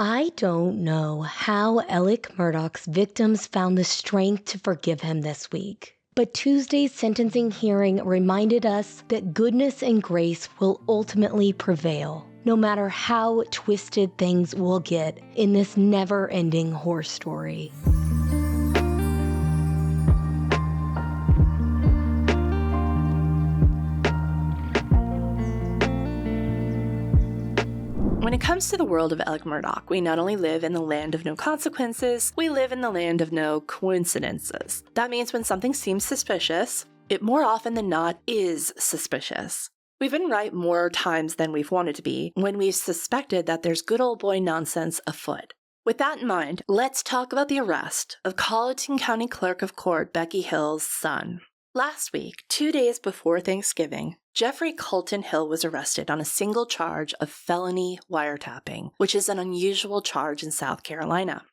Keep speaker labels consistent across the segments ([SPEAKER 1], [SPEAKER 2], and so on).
[SPEAKER 1] I don't know how Alec Murdaugh's victims found the strength to forgive him this week. But Tuesday's sentencing hearing reminded us that goodness and grace will ultimately prevail, no matter how twisted things will get in this never-ending horror story.
[SPEAKER 2] When it comes to the world of Alec Murdaugh, we not only live in the land of no consequences, we live in the land of no coincidences. That means when something seems suspicious, it more often than not is suspicious. We've been right more times than we've wanted to be when we've suspected that there's good old boy nonsense afoot. With that in mind, let's talk about the arrest of Colleton County Clerk of Court Becky Hill's son. Last week, 2 days before Thanksgiving, Jeffrey Colton Hill was arrested on a single charge of felony wiretapping, which is an unusual charge in South Carolina.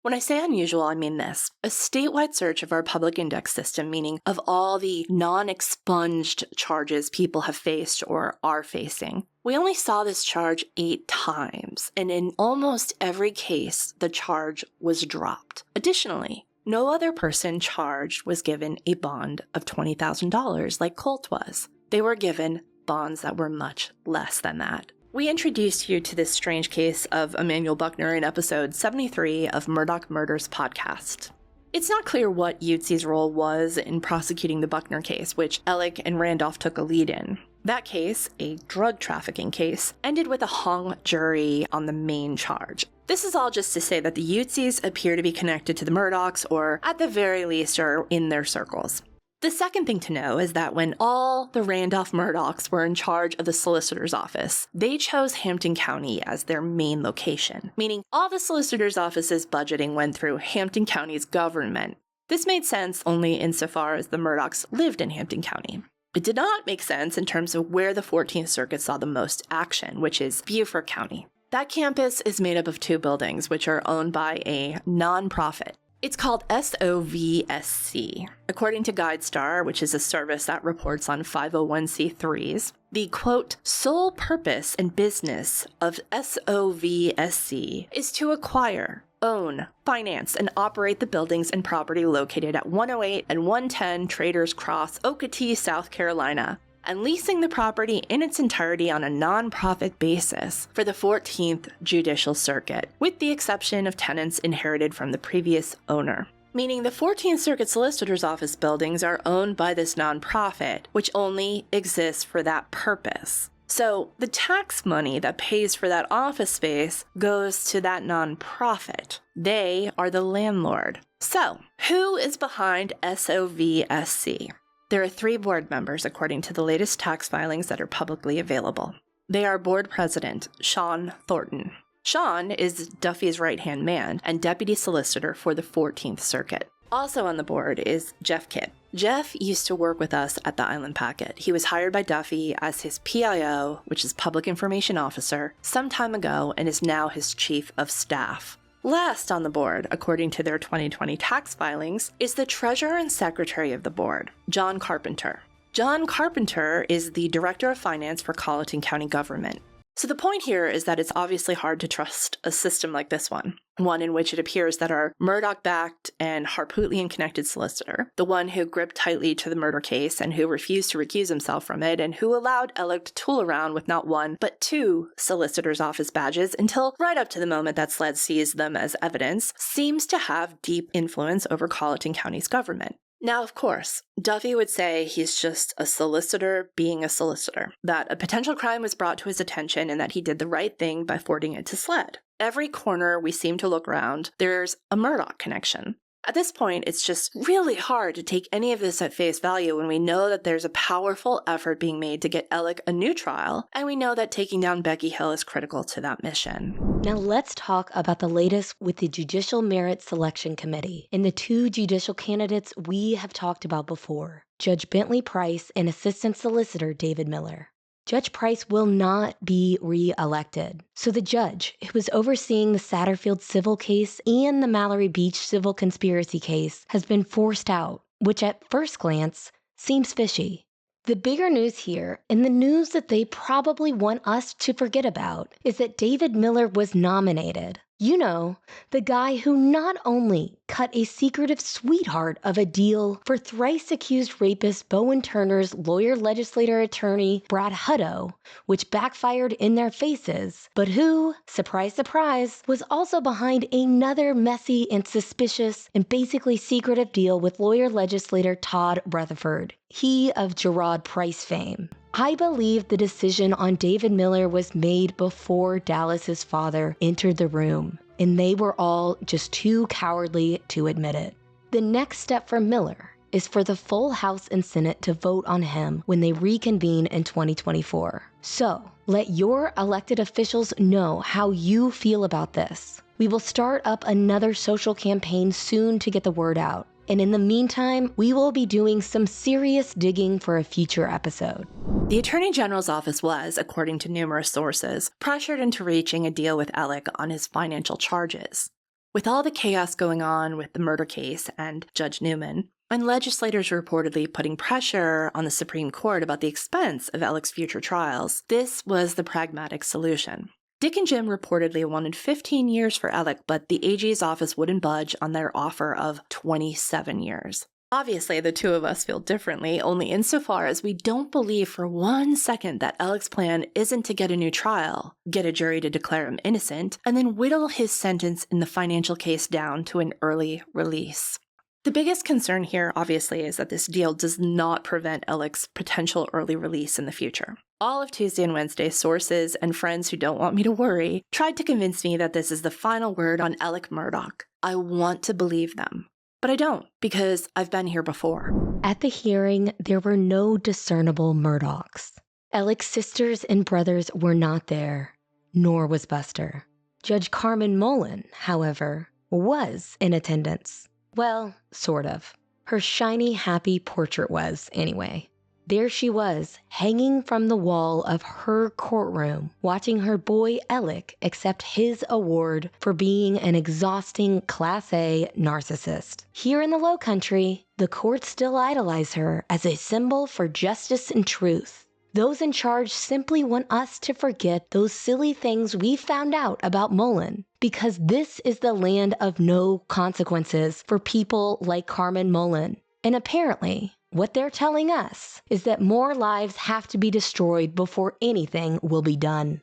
[SPEAKER 2] When I say unusual, I mean this. A statewide search of our public index system, meaning of all the non-expunged charges people have faced or are facing. We only saw this charge 8 times, and in almost every case, the charge was dropped. Additionally, no other person charged was given a bond of $20,000 like Colt was. They were given bonds that were much less than that. We introduced you to this strange case of Emmanuel Buckner in episode 73 of Murdaugh Murders podcast. It's not clear what Utzi's role was in prosecuting the Buckner case, which Alec and Randolph took a lead in. That case, a drug trafficking case, ended with a hung jury on the main charge. This is all just to say that the Utzis appear to be connected to the Murdaughs, or at the very least are in their circles. The second thing to know is that when all the Randolph Murdaughs were in charge of the solicitor's office, they chose Hampton County as their main location, meaning all the solicitor's office's budgeting went through Hampton County's government. This made sense only insofar as the Murdaughs lived in Hampton County. It did not make sense in terms of where the 14th Circuit saw the most action, which is Beaufort County. That campus is made up of 2 buildings, which are owned by a nonprofit. It's called SOVSC. According to GuideStar, which is a service that reports on 501c3s, the, quote, sole purpose and business of SOVSC is to acquire, own, finance, and operate the buildings and property located at 108 and 110 Traders Cross, Okatee, South Carolina, and leasing the property in its entirety on a nonprofit basis for the 14th Judicial Circuit, with the exception of tenants inherited from the previous owner. Meaning the 14th Circuit Solicitor's Office buildings are owned by this nonprofit, which only exists for that purpose. So the tax money that pays for that office space goes to that nonprofit. They are the landlord. So, who is behind SOVSC? There are 3 board members according to the latest tax filings that are publicly available. They are board president Sean Thornton. Sean is Duffie's right-hand man and deputy solicitor for the 14th Circuit. Also on the board is Jeff Kidd. Jeff used to work with us at the Island Packet. He was hired by Duffie as his PIO, which is Public Information Officer, some time ago and is now his chief of staff. Last on the board, according to their 2020 tax filings, is the treasurer and secretary of the board, John Carpenter. John Carpenter is the director of finance for Colleton County government. So the point here is that it's obviously hard to trust a system like this one in which it appears that our Murdaugh-backed and Harpootlian-connected solicitor, the one who gripped tightly to the murder case and who refused to recuse himself from it, and who allowed Alec to tool around with not 1, but 2 solicitor's office badges until right up to the moment that SLED seized them as evidence, seems to have deep influence over Colleton County's government. Now, of course, Duffie would say he's just a solicitor being a solicitor, that a potential crime was brought to his attention and that he did the right thing by forwarding it to SLED. Every corner we seem to look around, there's a Murdaugh connection. At this point, it's just really hard to take any of this at face value when we know that there's a powerful effort being made to get Alec a new trial, and we know that taking down Becky Hill is critical to that mission.
[SPEAKER 1] Now let's talk about the latest with the Judicial Merit Selection Committee and the 2 judicial candidates we have talked about before, Judge Bentley Price and Assistant Solicitor David Miller. Judge Price will not be re-elected. So the judge, who was overseeing the Satterfield civil case and the Mallory Beach civil conspiracy case, has been forced out, which at first glance seems fishy. The bigger news here, and the news that they probably want us to forget about, is that David Miller was nominated. You know, the guy who not only cut a secretive sweetheart of a deal for thrice-accused rapist Bowen Turner's lawyer-legislator-attorney Brad Hutto, which backfired in their faces, but who, surprise, surprise, was also behind another messy and suspicious and basically secretive deal with lawyer-legislator Todd Rutherford, he of Gerard Price fame. I believe the decision on David Miller was made before Dallas's father entered the room, and they were all just too cowardly to admit it. The next step for Miller is for the full House and Senate to vote on him when they reconvene in 2024. So, let your elected officials know how you feel about this. We will start up another social campaign soon to get the word out. And in the meantime, we will be doing some serious digging for a future episode.
[SPEAKER 2] The Attorney General's office was, according to numerous sources, pressured into reaching a deal with Alec on his financial charges. With all the chaos going on with the murder case and Judge Newman, and legislators reportedly putting pressure on the Supreme Court about the expense of Alec's future trials, this was the pragmatic solution. Dick and Jim reportedly wanted 15 years for Alec, but the AG's office wouldn't budge on their offer of 27 years. Obviously, the two of us feel differently, only insofar as we don't believe for 1 second that Alec's plan isn't to get a new trial, get a jury to declare him innocent, and then whittle his sentence in the financial case down to an early release. The biggest concern here, obviously, is that this deal does not prevent Alec's potential early release in the future. All of Tuesday and Wednesday, sources and friends who don't want me to worry tried to convince me that this is the final word on Alec Murdaugh. I want to believe them, but I don't, because I've been here before.
[SPEAKER 1] At the hearing, there were no discernible Murdaughs. Alec's sisters and brothers were not there, nor was Buster. Judge Carmen Mullen, however, was in attendance. Well, sort of. Her shiny, happy portrait was, anyway. There she was, hanging from the wall of her courtroom, watching her boy Alec accept his award for being an exhausting Class A narcissist. Here in the Low Country, the courts still idolize her as a symbol for justice and truth. Those in charge simply want us to forget those silly things we found out about Mullen, because this is the land of no consequences for people like Carmen Mullen. And apparently, what they're telling us is that more lives have to be destroyed before anything will be done.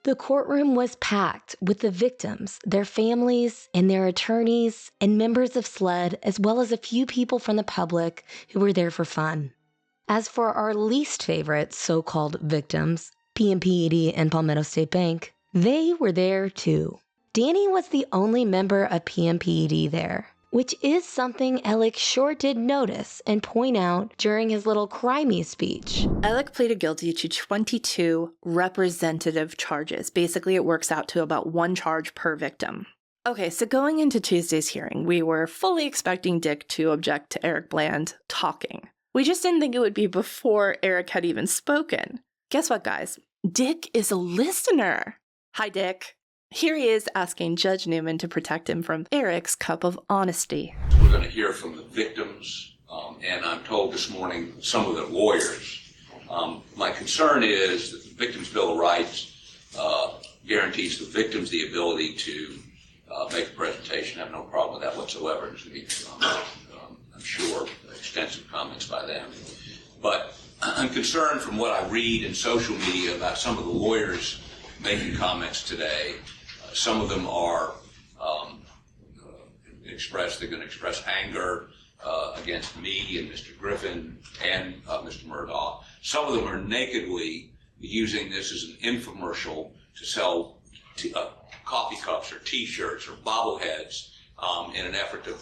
[SPEAKER 1] The courtroom was packed with the victims, their families, and their attorneys, and members of SLED, as well as a few people from the public who were there for fun. As for our least favorite so-called victims, PMPED and Palmetto State Bank, they were there too. Danny was the only member of PMPED there, which is something Alec sure did notice and point out during his little crimey speech.
[SPEAKER 2] Alec pleaded guilty to 22 representative charges. Basically, it works out to about 1 charge per victim. Okay, so going into Tuesday's hearing, we were fully expecting Dick to object to Eric Bland talking. We just didn't think it would be before Eric had even spoken. Guess what, guys? Dick is a listener. Hi, Dick. Here he is asking Judge Newman to protect him from Eric's cup of honesty.
[SPEAKER 3] We're going to hear from the victims, and I'm told this morning some of the lawyers. My concern is that the Victims' Bill of Rights guarantees the victims the ability to make a presentation. I have no problem with that whatsoever. There's going to be, I'm sure, extensive comments by them. But I'm concerned from what I read in social media about some of the lawyers making comments today. Some of them are they're going to express anger against me and Mr. Griffin and Mr. Murdaugh. Some of them are nakedly using this as an infomercial to sell coffee cups or T-shirts or bobbleheads in an effort to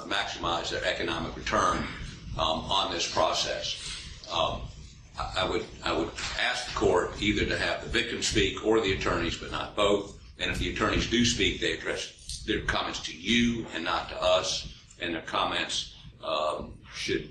[SPEAKER 3] maximize their economic return on this process. I would ask the court either to have the victims speak or the attorneys, but not both. And if the attorneys do speak, they address their comments to you and not to us. And their comments should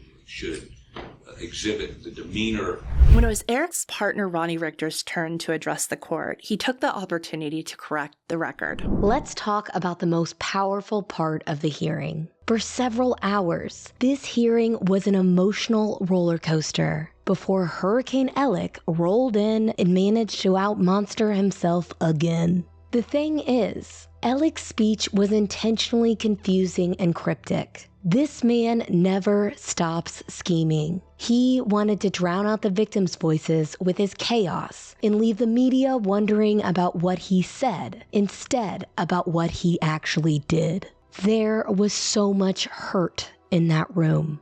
[SPEAKER 3] exhibit the demeanor.
[SPEAKER 2] When it was Eric's partner Ronnie Richter's turn to address the court, he took the opportunity to correct the record.
[SPEAKER 1] Let's talk about the most powerful part of the hearing. For several hours, this hearing was an emotional roller coaster before Hurricane Alec rolled in and managed to outmonster himself again. The thing is, Alec's speech was intentionally confusing and cryptic. This man never stops scheming. He wanted to drown out the victims' voices with his chaos and leave the media wondering about what he said instead about what he actually did. There was so much hurt in that room.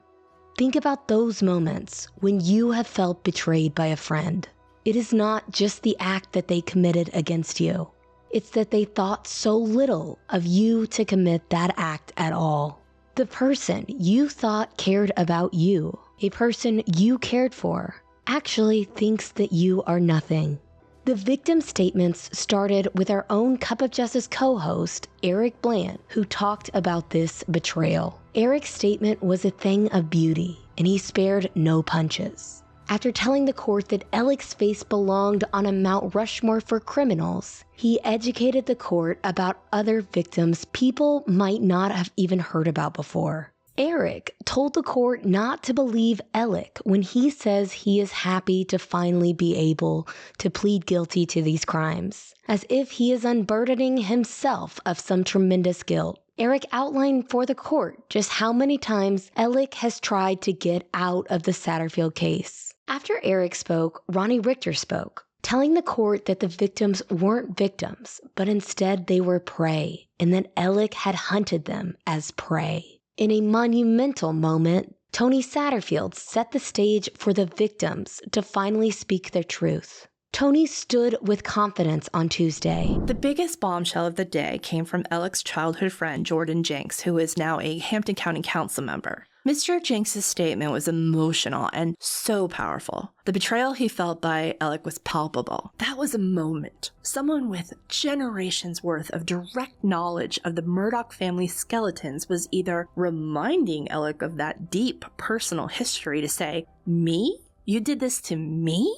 [SPEAKER 1] Think about those moments when you have felt betrayed by a friend. It is not just the act that they committed against you. It's that they thought so little of you to commit that act at all. The person you thought cared about you, a person you cared for, actually thinks that you are nothing. The victim statements started with our own Cup of Justice co-host, Eric Bland, who talked about this betrayal. Eric's statement was a thing of beauty, and he spared no punches. After telling the court that Alec's face belonged on a Mount Rushmore for criminals, he educated the court about other victims people might not have even heard about before. Eric told the court not to believe Alec when he says he is happy to finally be able to plead guilty to these crimes, as if he is unburdening himself of some tremendous guilt. Eric outlined for the court just how many times Alec has tried to get out of the Satterfield case. After Eric spoke, Ronnie Richter spoke, telling the court that the victims weren't victims, but instead they were prey, and that Alec had hunted them as prey. In a monumental moment, Tony Satterfield set the stage for the victims to finally speak their truth. Tony stood with confidence on Tuesday.
[SPEAKER 2] The biggest bombshell of the day came from Alec's childhood friend, Jordan Jenks, who is now a Hampton County Council member. Mr. Jenks' statement was emotional and so powerful. The betrayal he felt by Alec was palpable. That was a moment. Someone with generations worth of direct knowledge of the Murdaugh family skeletons was either reminding Alec of that deep personal history to say, "Me? You did this to me?"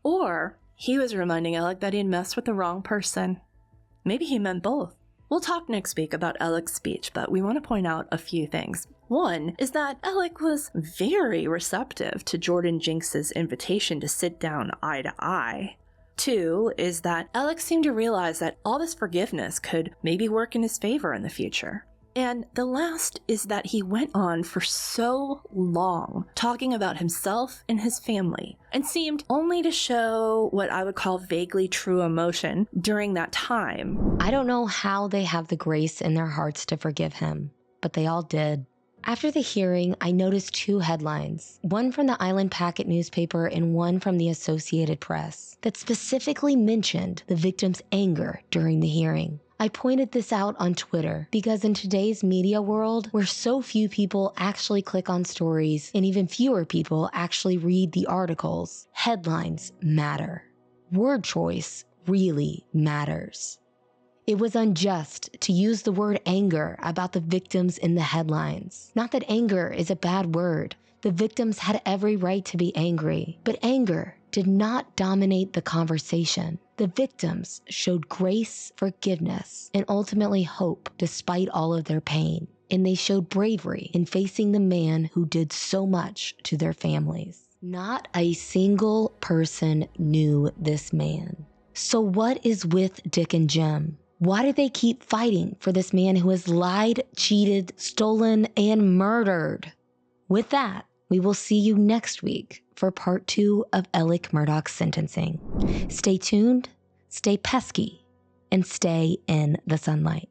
[SPEAKER 2] Or he was reminding Alec that he had messed with the wrong person. Maybe he meant both. We'll talk next week about Alec's speech, but we want to point out a few things. One is that Alec was very receptive to Jordan Jenks' invitation to sit down eye to eye. Two is that Alec seemed to realize that all this forgiveness could maybe work in his favor in the future. And the last is that he went on for so long talking about himself and his family and seemed only to show what I would call vaguely true emotion during that time.
[SPEAKER 1] I don't know how they have the grace in their hearts to forgive him, but they all did. After the hearing, I noticed two headlines, one from the Island Packet newspaper and one from the Associated Press, that specifically mentioned the victim's anger during the hearing. I pointed this out on Twitter because in today's media world, where so few people actually click on stories and even fewer people actually read the articles, headlines matter. Word choice really matters. It was unjust to use the word anger about the victims in the headlines. Not that anger is a bad word. The victims had every right to be angry, but anger did not dominate the conversation. The victims showed grace, forgiveness, and ultimately hope despite all of their pain. And they showed bravery in facing the man who did so much to their families. Not a single person knew this man. So what is with Dick and Jim? Why do they keep fighting for this man who has lied, cheated, stolen, and murdered? With that, we will see you next week for part 2 of Alec Murdaugh's sentencing. Stay tuned, stay pesky, and stay in the sunlight.